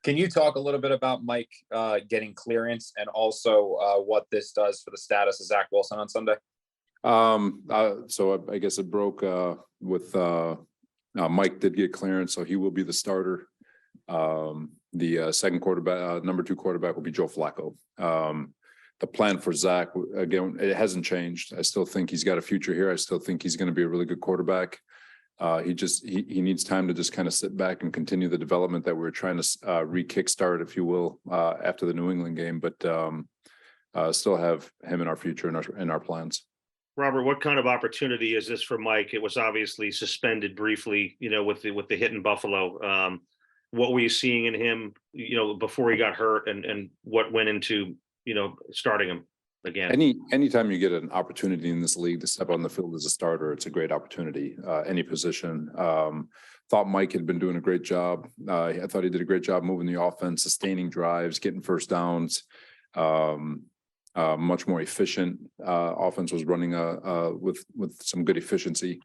Can you talk a little bit about Mike getting clearance and also what this does for the status of Zach Wilson on Sunday? So I guess it broke with Mike did get clearance, so he will be the starter. The second quarterback, number 2 quarterback, will be Joe Flacco. The plan for Zach, again, it hasn't changed. I still think he's got a future here. I still think he's going to be a really good quarterback. He needs time to just kind of sit back and continue the development that we were trying to re-kickstart, if you will, after the New England game. But still have him in our future in our plans. Robert, what kind of opportunity is this for Mike? It was obviously suspended briefly, with the hit in Buffalo. What were you seeing in him, before he got hurt, and what went into, starting him again? Anytime you get an opportunity in this league to step on the field as a starter, it's a great opportunity. Any position. Thought Mike had been doing a great job. I thought he did a great job moving the offense, sustaining drives, getting first downs. Much more efficient offense was running with some good efficiency.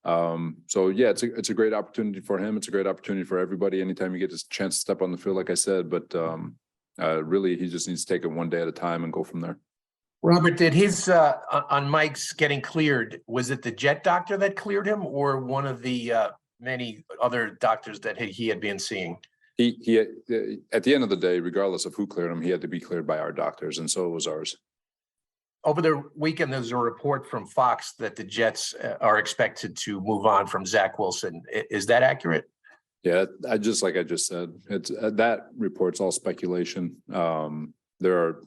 So yeah, it's a great opportunity for him. It's a great opportunity for everybody. Anytime you get this chance to step on the field, like I said, but really he just needs to take it one day at a time and go from there. Robert, did his on Mike's getting cleared, was it the Jet doctor that cleared him, or one of the many other doctors that he had been seeing? He at the end of the day, regardless of who cleared him, he had to be cleared by our doctors, and so it was ours. Over the weekend, there's a report from Fox that the Jets are expected to move on from Zach Wilson. Is that accurate? Yeah, like I just said, it's that report's all speculation.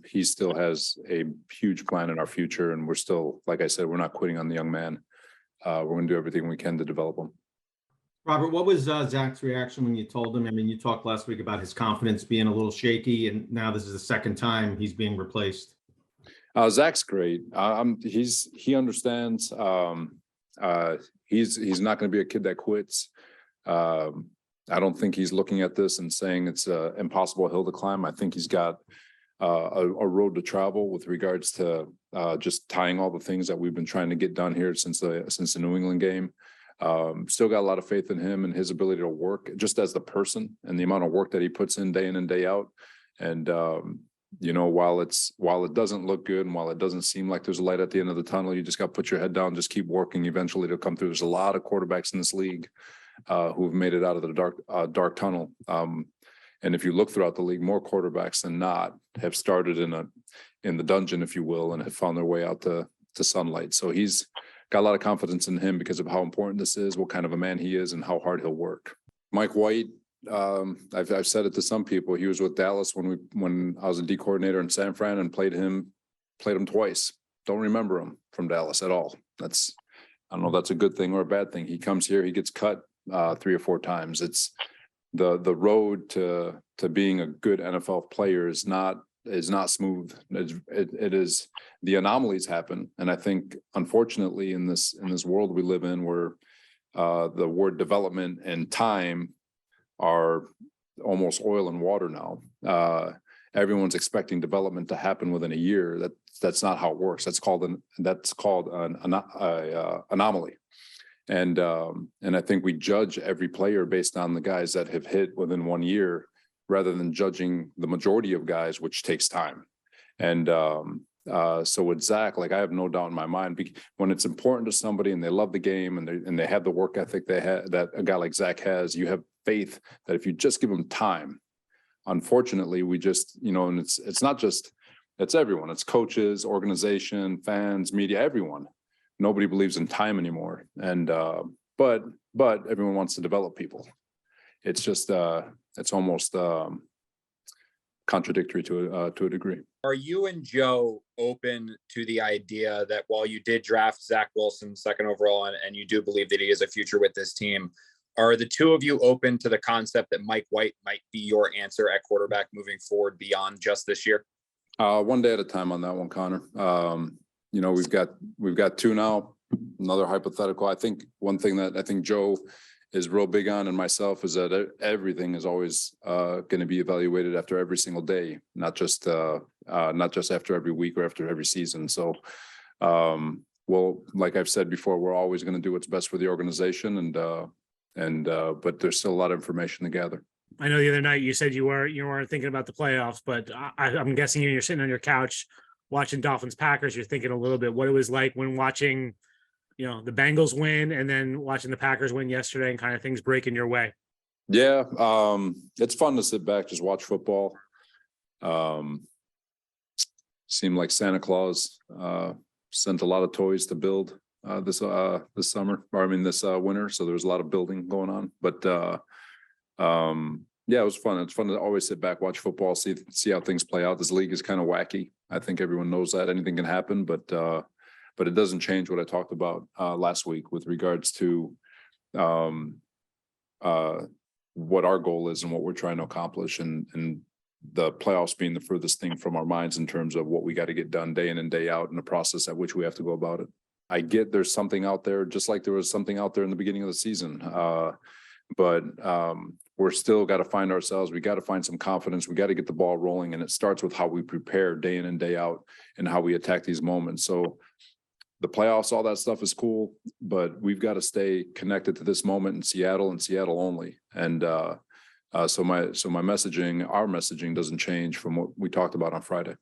He still has a huge plan in our future, and we're still, like I said, we're not quitting on the young man. We're going to do everything we can to develop him. Robert, what was Zach's reaction when you told him? I mean, you talked last week about his confidence being a little shaky, and now this is the second time he's being replaced. Zach's great. He understands. He's not going to be a kid that quits. I don't think he's looking at this and saying it's an impossible hill to climb. I think he's got a road to travel with regards to just tying all the things that we've been trying to get done here since the New England game. Still got a lot of faith in him and his ability to work just as the person and the amount of work that he puts in and day out. And while it doesn't look good and while it doesn't seem like there's a light at the end of the tunnel, you just got to put your head down, just keep working. Eventually it'll come through. There's a lot of quarterbacks in this league who have made it out of the dark tunnel. And if you look throughout the league, more quarterbacks than not have started in the dungeon, if you will, and have found their way out to sunlight. So he's got a lot of confidence in him because of how important this is, what kind of a man he is, and how hard he'll work. Mike White, I've said it to some people. He was with Dallas when I was a D coordinator in San Fran and played him twice. Don't remember him from Dallas at all. I don't know if that's a good thing or a bad thing. He comes here, he gets cut 3 or 4 times. It's the road to being a good NFL player is not smooth. It is, the anomalies happen, and I think unfortunately in this world we live in, where the word development and time are almost oil and water now. Everyone's expecting development to happen within a year. That's not how it works. That's called an anomaly. And I think we judge every player based on the guys that have hit within 1 year, rather than judging the majority of guys, which takes time. And so with Zach, like, I have no doubt in my mind, when it's important to somebody and they love the game and they have the work ethic that a guy like Zach has, you have faith that if you just give them time. Unfortunately, we just, and it's not just, it's everyone. It's coaches, organization, fans, media, everyone. Nobody believes in time anymore. And but everyone wants to develop people. It's just it's almost contradictory to a degree. Are you and Joe open to the idea that while you did draft Zach Wilson 2nd overall and you do believe that he has a future with this team, are the two of you open to the concept that Mike White might be your answer at quarterback moving forward beyond just this year? One day at a time on that one, Connor. We've got 2 now. Another hypothetical. I think one thing that I think Joe is real big on, and myself, is that everything is always going to be evaluated after every single day, not just after every week or after every season. So, well, like I've said before, we're always going to do what's best for the organization, but there's still a lot of information to gather. I know the other night you said you weren't thinking about the playoffs, but I'm guessing you're sitting on your couch watching Dolphins Packers. You're thinking a little bit what it was like when watching, the Bengals win and then watching the Packers win yesterday and kind of things breaking your way. Yeah, it's fun to sit back, just watch football. Seemed like Santa Claus sent a lot of toys to build this summer, or I mean this winter. So there was a lot of building going on. But yeah, it was fun. It's fun to always sit back, watch football, see how things play out. This league is kind of wacky. I think everyone knows that anything can happen, but it doesn't change what I talked about last week with regards to what our goal is and what we're trying to accomplish, and the playoffs being the furthest thing from our minds in terms of what we got to get done day in and day out, and the process at which we have to go about it. I get there's something out there, just like there was something out there in the beginning of the season. But we're still got to find ourselves. We got to find some confidence. We got to get the ball rolling. And it starts with how we prepare day in and day out and how we attack these moments. So the playoffs, all that stuff is cool, but we've got to stay connected to this moment in Seattle and Seattle only. And so my messaging, our messaging doesn't change from what we talked about on Friday.